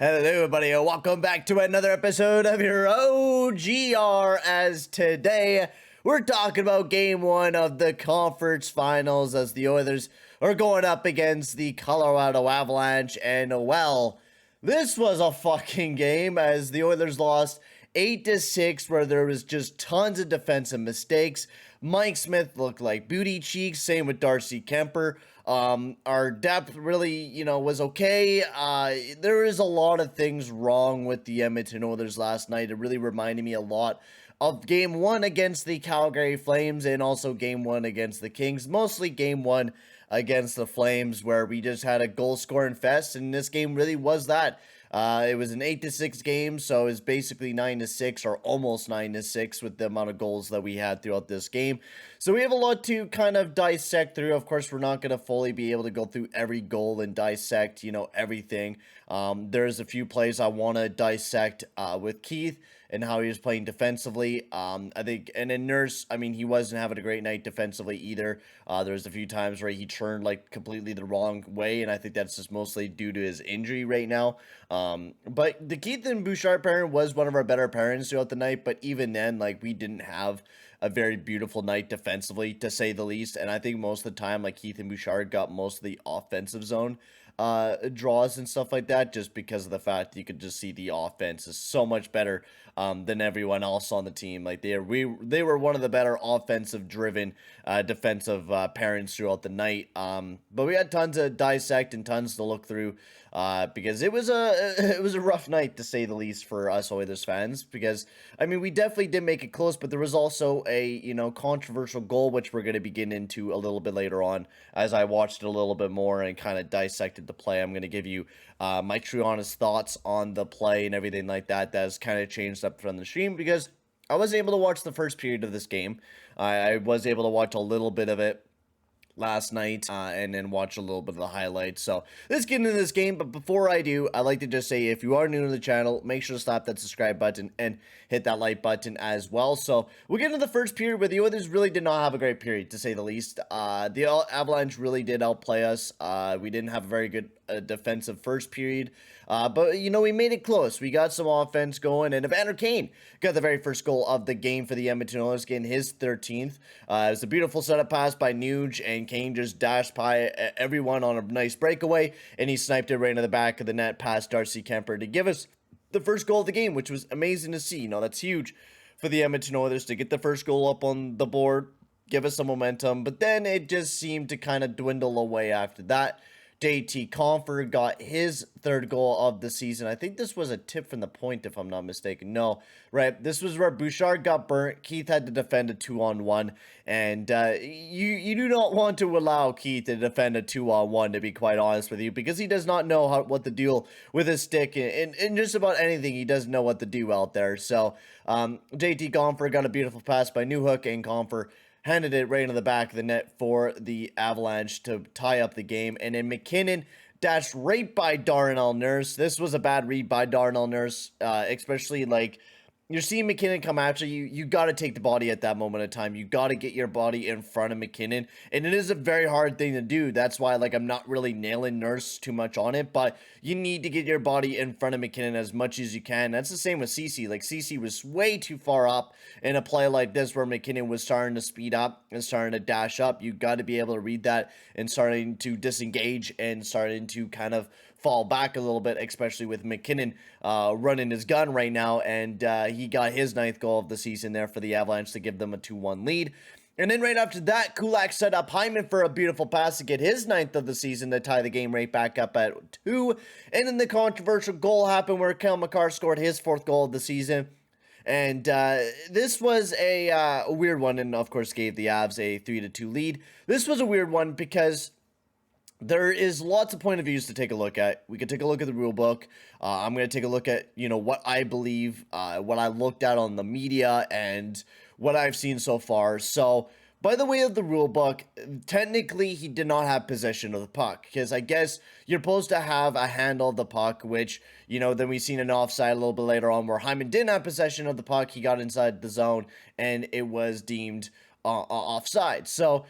Hello everybody, and welcome back to another episode of your OGR, as today we're talking about game one of the conference finals as the Oilers are going up against the Colorado Avalanche. And well, this was a fucking game as the Oilers lost 8-6, where there was just tons of defensive mistakes. Mike Smith looked like booty cheeks, same with Darcy Kemper. Our depth really, was okay. There is a lot of things wrong with the Edmonton Oilers last night. It really reminded me a lot of game one against the Calgary Flames and also game one against the Kings. Mostly game one against the Flames, where we just had a goal scoring fest, and this game really was that. It was an 8-6 game, so it's basically 9-6 or almost 9-6 with the amount of goals that we had throughout this game. So we have a lot to kind of dissect through. Of course, we're not going to fully be able to go through every goal and dissect, everything. There's a few plays I want to dissect with Keith and how he was playing defensively. I think, and in Nurse, he wasn't having a great night defensively either. There was a few times where he turned like completely the wrong way, and I think that's just mostly due to his injury right now. But the Keith and Bouchard pairing was one of our better pairings throughout the night, but even then, like, we didn't have a very beautiful night defensively, to say the least. And I think most of the time, like, Keith and Bouchard got most of the offensive zone draws and stuff like that, just because of the fact that you could just see the offense is so much better than everyone else on the team. Like, they were one of the better offensive driven defensive pairings throughout the night. But we had tons to dissect and tons to look through because it was a rough night, to say the least, for us Oilers fans, because we definitely did make it close, but there was also a controversial goal, which we're going to be getting into a little bit later on as I watched it a little bit more and kind of dissected the play. I'm going to give you my true honest thoughts on the play and everything like that. That has kind of changed up from the stream, because I was able to watch the first period of this game. I was able to watch a little bit of it last night and then watch a little bit of the highlights. So let's get into this game. But before I do, I'd like to just say, if you are new to the channel, make sure to slap that subscribe button and hit that like button as well. So we'll get into the first period, where the Oilers really did not have a great period, to say the least. The Avalanche really did outplay us. We didn't have a very good defensive first period, but we made it close. We got some offense going, and Evander Kane got the very first goal of the game for the Edmonton Oilers, getting his 13th. It was a beautiful setup pass by Nuge, and Kane just dashed by everyone on a nice breakaway, and he sniped it right into the back of the net past Darcy Kemper to give us the first goal of the game, which was amazing to see. That's huge for the Edmonton Oilers to get the first goal up on the board, give us some momentum, but then it just seemed to kind of dwindle away after that. JT Compher got his third goal of the season. I think this was a tip from the point, if I'm not mistaken. No, right? This was where Bouchard got burnt. Keith had to defend a 2-on-1, and you do not want to allow Keith to defend a 2-on-1, to be quite honest with you, because he does not know what to deal with his stick and just about anything. He doesn't know what to do out there. So JT Compher got a beautiful pass by Newhook, and Compher handed it right into the back of the net for the Avalanche to tie up the game. And then McKinnon dashed right by Darnell Nurse. This was a bad read by Darnell Nurse, especially like you're seeing McKinnon come after you. You got to take the body at that moment of time. You got to get your body in front of McKinnon, and it is a very hard thing to do. That's why, like, I'm not really nailing Nurse too much on it, but you need to get your body in front of McKinnon as much as you can. That's the same with CC. Like, CC was way too far up in a play like this, where McKinnon was starting to speed up and starting to dash up. You got to be able to read that and starting to disengage and starting to kind of fall back a little bit, especially with McKinnon running his gun right now, and he got his 9th goal of the season there for the Avalanche to give them a 2-1 lead. And then right after that, Kulak set up Hyman for a beautiful pass to get his 9th of the season to tie the game right back up at 2. And then the controversial goal happened, where Cale Makar scored his 4th goal of the season. And this was a weird one, and of course gave the Avs a 3-2 lead. This was a weird one because there is lots of point of views to take a look at. We could take a look at the rule book. I'm going to take a look at, what I believe, what I looked at on the media, and what I've seen so far. So, by the way of the rule book, technically he did not have possession of the puck, because I guess you're supposed to have a handle of the puck, which, then we've seen an offside a little bit later on where Hyman didn't have possession of the puck. He got inside the zone, and it was deemed offside. So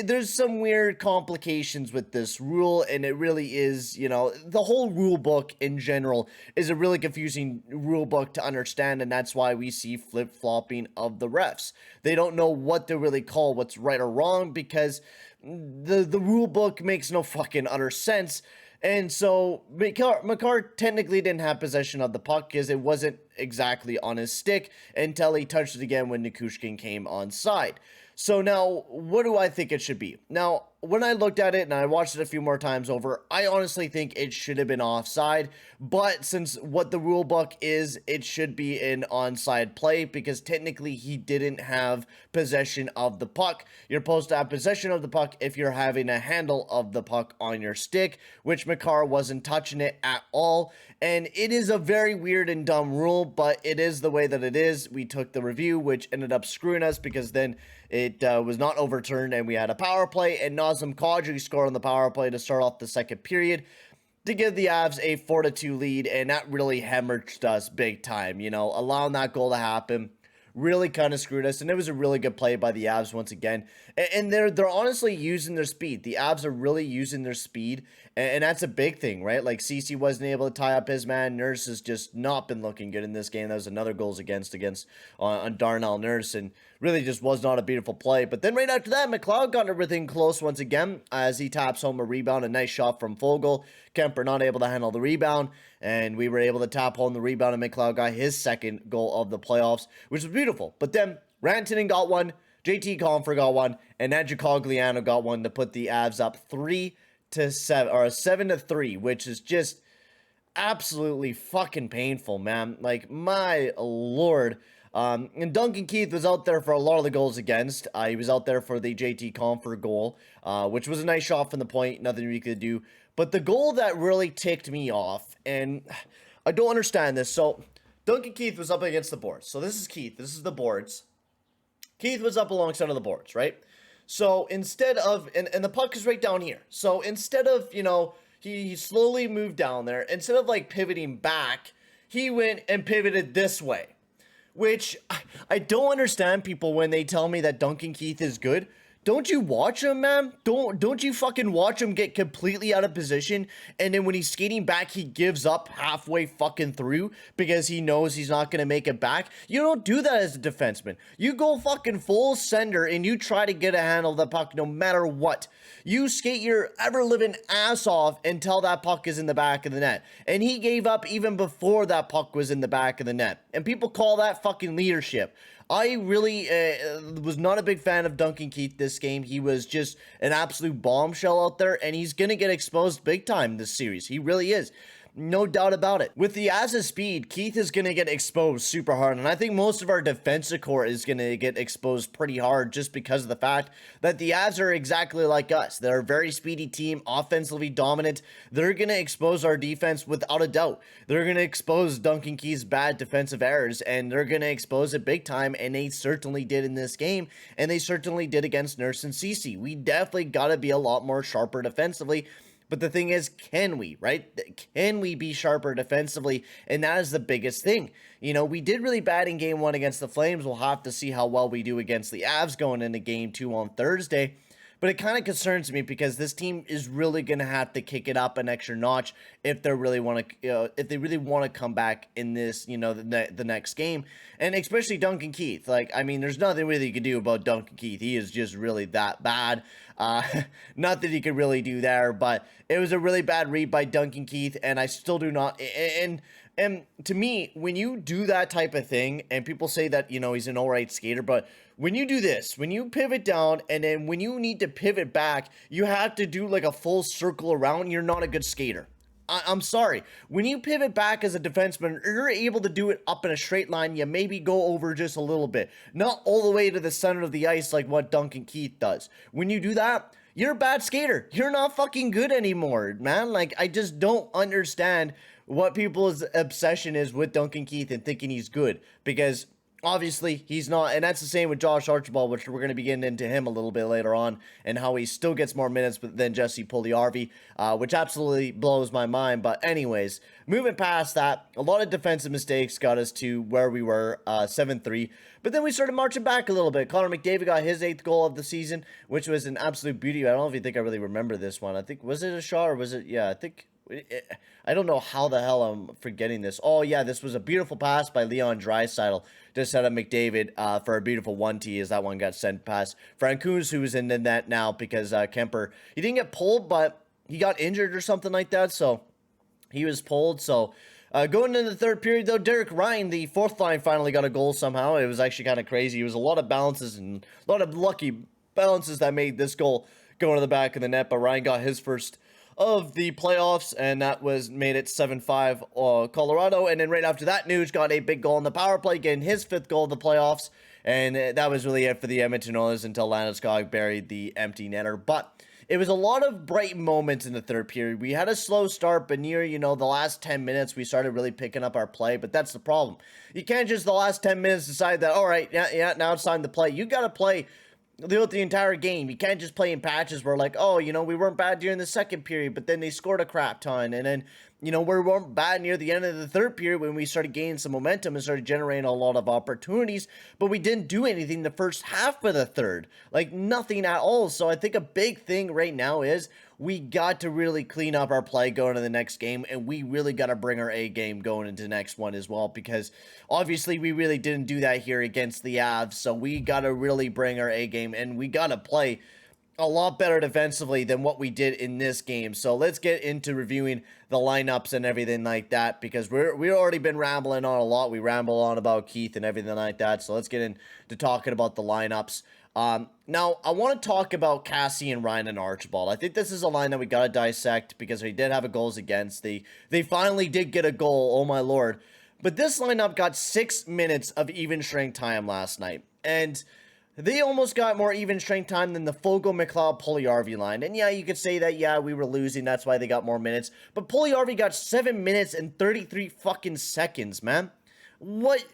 there's some weird complications with this rule, and it really is, you know, the whole rule book in general is a really confusing rule book to understand, and that's why we see flip-flopping of the refs. They don't know what to really call what's right or wrong because the rule book makes no fucking utter sense. And so Makar technically didn't have possession of the puck because it wasn't exactly on his stick until he touched it again when Nikushkin came on side. So now, what do I think it should be? Now, when I looked at it and I watched it a few more times over, I honestly think it should have been offside. But since what the rule book is, it should be an onside play because technically he didn't have possession of the puck. You're supposed to have possession of the puck if you're having a handle of the puck on your stick, which Makar wasn't touching it at all. And it is a very weird and dumb rule, but it is the way that it is. We took the review, which ended up screwing us because then it was not overturned and we had a power play, and Nazem Kadri scored on the power play to start off the second period to give the Avs a 4-2 lead, and that really hemorrhaged us big time. You know, allowing that goal to happen really kind of screwed us, and it was a really good play by the Avs once again. And they're honestly using their speed. The Avs are really using their speed, and that's a big thing, right? Like, Ceci wasn't able to tie up his man. Nurse has just not been looking good in this game. That was another goals against on Darnell Nurse, and really just was not a beautiful play. But then right after that, McLeod got everything close once again as he taps home a rebound. A nice shot from Fogle. Kemper not able to handle the rebound, and we were able to tap home the rebound, and McLeod got his second goal of the playoffs, which was beautiful. But then Rantanen got one, JT Compher got one, and Andrew Cogliano got one to put the Avs up 3-7, or 7-3, which is just absolutely fucking painful, man. Like, my lord. And Duncan Keith was out there for a lot of the goals against. He was out there for the JT Compher goal, which was a nice shot from the point, nothing we could do. But the goal that really ticked me off, and I don't understand this. So Duncan Keith was up against the boards. So this is Keith. This is the boards. Keith was up alongside of the boards, right? So instead of, and the puck is right down here. So instead of, you know, he slowly moved down there. Instead of like pivoting back, he went and pivoted this way. Which, I don't understand people when they tell me that Duncan Keith is good. Don't you watch him, man? Don't you fucking watch him get completely out of position, and then when he's skating back, he gives up halfway fucking through because he knows he's not gonna make it back? You don't do that as a defenseman. You go fucking full sender and you try to get a handle of the puck no matter what. You skate your ever-living ass off until that puck is in the back of the net. And he gave up even before that puck was in the back of the net. And people call that fucking leadership. I really was not a big fan of Duncan Keith this game. He was just an absolute bombshell out there, and he's going to get exposed big time this series. He really is. No doubt about it. With the Avs' speed, Keith is going to get exposed super hard, and I think most of our defensive core is going to get exposed pretty hard just because of the fact that the Avs are exactly like us. They're a very speedy team, offensively dominant. They're going to expose our defense without a doubt. They're going to expose Duncan Keith's bad defensive errors, and they're going to expose it big time, and they certainly did in this game, and they certainly did against Nurse and Ceci. We definitely got to be a lot more sharper defensively. But the thing is, can we, right? Can we be sharper defensively? And that is the biggest thing. You know, we did really bad in game 1 against the Flames. We'll have to see how well we do against the Avs going into game 2 on Thursday. But it kind of concerns me because this team is really going to have to kick it up an extra notch if they really want to, come back in this, you know, the next game. And especially Duncan Keith. Like, I mean, there's nothing really you can do about Duncan Keith. He is just really that bad. Not that he could really do there, but it was a really bad read by Duncan Keith, and I still do not. And to me, when you do that type of thing, and people say that, you know, he's an all right skater, but when you do this, when you pivot down, and then when you need to pivot back, you have to do like a full circle around, you're not a good skater. I'm sorry. When you pivot back as a defenseman, you're able to do it up in a straight line. You maybe go over just a little bit, not all the way to the center of the ice like what Duncan Keith does. When you do that, you're a bad skater. You're not fucking good anymore, man. Like, I just don't understand what people's obsession is with Duncan Keith and thinking he's good, because Obviously, he's not, and that's the same with Josh Archibald, which we're going to be getting into him a little bit later on, and how he still gets more minutes than Jesse Puljujarvi, which absolutely blows my mind. But anyways, moving past that, a lot of defensive mistakes got us to where we were, 7-3, but then we started marching back a little bit. Connor McDavid got his 8th goal of the season, which was an absolute beauty. I don't know if you think I really remember this one. I think, was it a shot, or was it, yeah, I think... I don't know how the hell I'm forgetting this. Oh, yeah, this was a beautiful pass by Leon Draisaitl to set up McDavid for a beautiful 1-T as that one got sent past Francouz, who's in the net now because Kemper, he didn't get pulled, but he got injured or something like that, so he was pulled. So going into the third period, though, Derek Ryan, the fourth line, finally got a goal somehow. It was actually kind of crazy. It was a lot of balances and a lot of lucky balances that made this goal go into the back of the net, but Ryan got his first of the playoffs, and that was made it 7-5 Colorado. And then right after that, Nuge got a big goal in the power play, getting his 5th goal of the playoffs, and that was really it for the Edmonton Oilers until Landeskog buried the empty netter. But it was a lot of bright moments in the third period. We had a slow start, but near, the last 10 minutes, we started really picking up our play, but that's the problem. You can't just the last 10 minutes decide that, all right, yeah, now it's time to play. You got to play throughout the entire game. You can't just play in patches where like, oh, we weren't bad during the second period, but then they scored a crap ton. And then, we weren't bad near the end of the third period when we started gaining some momentum and started generating a lot of opportunities, but we didn't do anything the first half of the third. Like, nothing at all. So I think a big thing right now is we got to really clean up our play going to the next game, and we really got to bring our A game going into the next one as well, because obviously we really didn't do that here against the Avs, so we got to really bring our A game, and we got to play a lot better defensively than what we did in this game. So let's get into reviewing the lineups and everything like that, because we've already been rambling on a lot. We ramble on about Keith and everything like that, so let's get into talking about the lineups. Now, I want to talk about Cassie and Ryan and Archibald. I think this is a line that we got to dissect because they did have a goals against. They finally did get a goal, oh my lord. But this lineup got 6 minutes of even strength time last night, and they almost got more even strength time than the Fogo McLeod Puljujarvi line. And yeah, you could say that, yeah, we were losing, that's why they got more minutes. But Puljujarvi got 7 minutes and 33 fucking seconds, man. What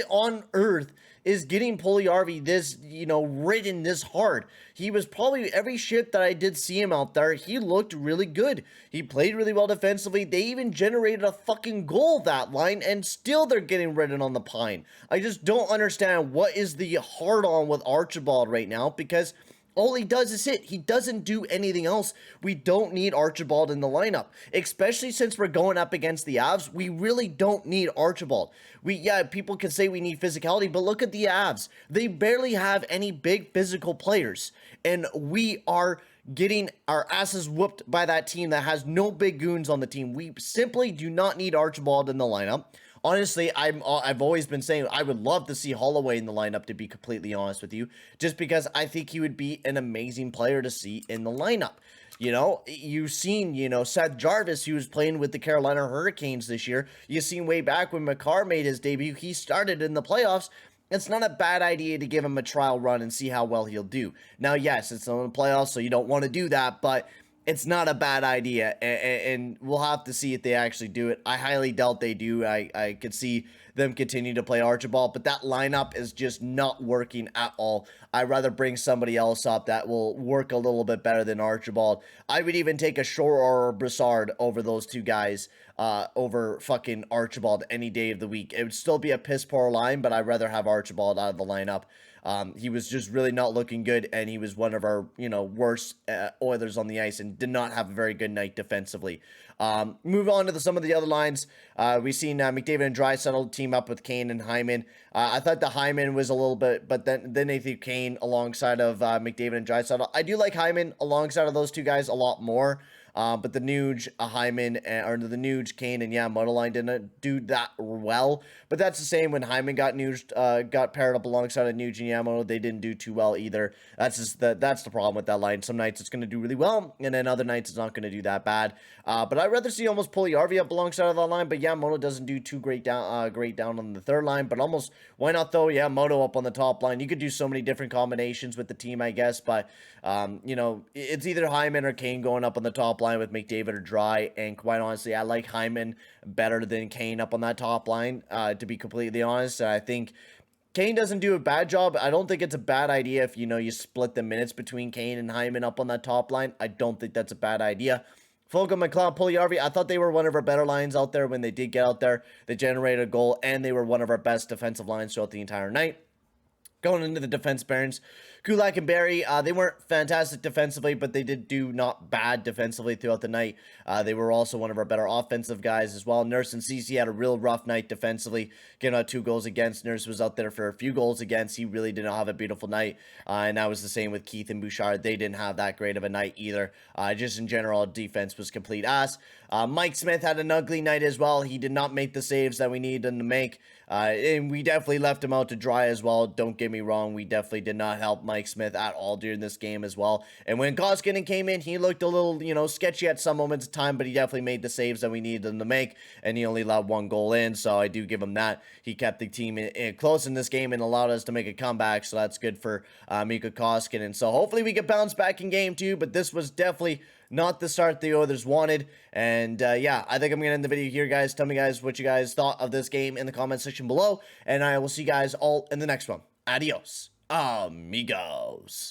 on earth is getting Puljujarvi this, ridden this hard? He was probably, every shit that I did see him out there, he looked really good. He played really well defensively. They even generated a fucking goal, that line, and still they're getting ridden on the pine. I just don't understand what is the hard on with Archibald right now, because all he does is hit. He doesn't do anything else. We don't need Archibald in the lineup, especially since we're going up against the Avs. We really don't need Archibald. People can say we need physicality, but look at the Avs. They barely have any big physical players, and we are getting our asses whooped by that team that has no big goons on the team. We simply do not need Archibald in the lineup. Honestly, I've always been saying I would love to see Holloway in the lineup, to be completely honest with you, just because I think he would be an amazing player to see in the lineup. You've seen, Seth Jarvis, who was playing with the Carolina Hurricanes this year. You've seen way back when Makar made his debut, he started in the playoffs. It's not a bad idea to give him a trial run and see how well he'll do. Now, yes, it's in the playoffs, so you don't want to do that, but it's not a bad idea, and we'll have to see if they actually do it. I highly doubt they do. I could see them continue to play Archibald, but that lineup is just not working at all. I'd rather bring somebody else up that will work a little bit better than Archibald. I would even take a Shore or a Brassard over those two guys, over fucking Archibald any day of the week. It would still be a piss poor line, but I'd rather have Archibald out of the lineup. He was just really not looking good, and he was one of our, worst Oilers on the ice and did not have a very good night defensively. Move on to some of the other lines. We've seen McDavid and Draisaitl team up with Kane and Hyman. I thought the Hyman was a little bit, but then they threw Kane alongside of McDavid and Draisaitl. I do like Hyman alongside of those two guys a lot more. But the Nuge, Hyman, or the Nuge, Kane, and Yamamoto line didn't do that well. But that's the same when Hyman got paired up alongside of Nuge and Yamamoto. They didn't do too well either. That's the problem with that line. Some nights it's going to do really well, and then other nights it's not going to do that bad. But I'd rather see almost Puljujarvi up alongside of that line. But Yamamoto doesn't do too great down on the third line. But almost, why not throw Yamamoto up on the top line? You could do so many different combinations with the team, I guess. But it's either Hyman or Kane going up on the top line with McDavid or Dry, and quite honestly, I like Hyman better than Kane up on that top line, to be completely honest. I think Kane doesn't do a bad job. I don't think it's a bad idea if, you split the minutes between Kane and Hyman up on that top line. I don't think that's a bad idea. Fogo, McLeod, Puljujärvi, I thought they were one of our better lines out there when they did get out there. They generated a goal, and they were one of our best defensive lines throughout the entire night. Going into the defense pairings, Kulak and Barry, they weren't fantastic defensively, but they did do not bad defensively throughout the night. They were also one of our better offensive guys as well. Nurse and Cece had a real rough night defensively, getting out 2 goals against. Nurse was out there for a few goals against. He really did not have a beautiful night, and that was the same with Keith and Bouchard. They didn't have that great of a night either. Just in general, defense was complete ass. Mike Smith had an ugly night as well. He did not make the saves that we needed him to make. And we definitely left him out to dry as well. Don't get me wrong. We definitely did not help Mike Smith at all during this game as well. And when Koskinen came in, he looked a little, sketchy at some moments of time, but he definitely made the saves that we needed him to make. And he only allowed 1 goal in, so I do give him that. He kept the team close in this game and allowed us to make a comeback, so that's good for Mikko Koskinen. So hopefully we can bounce back in game 2, but this was definitely not the start the others wanted. And yeah, I think I'm gonna end the video here, guys. Tell me, guys, what you guys thought of this game in the comment section below, and I will see you guys all in the next one. Adios, amigos.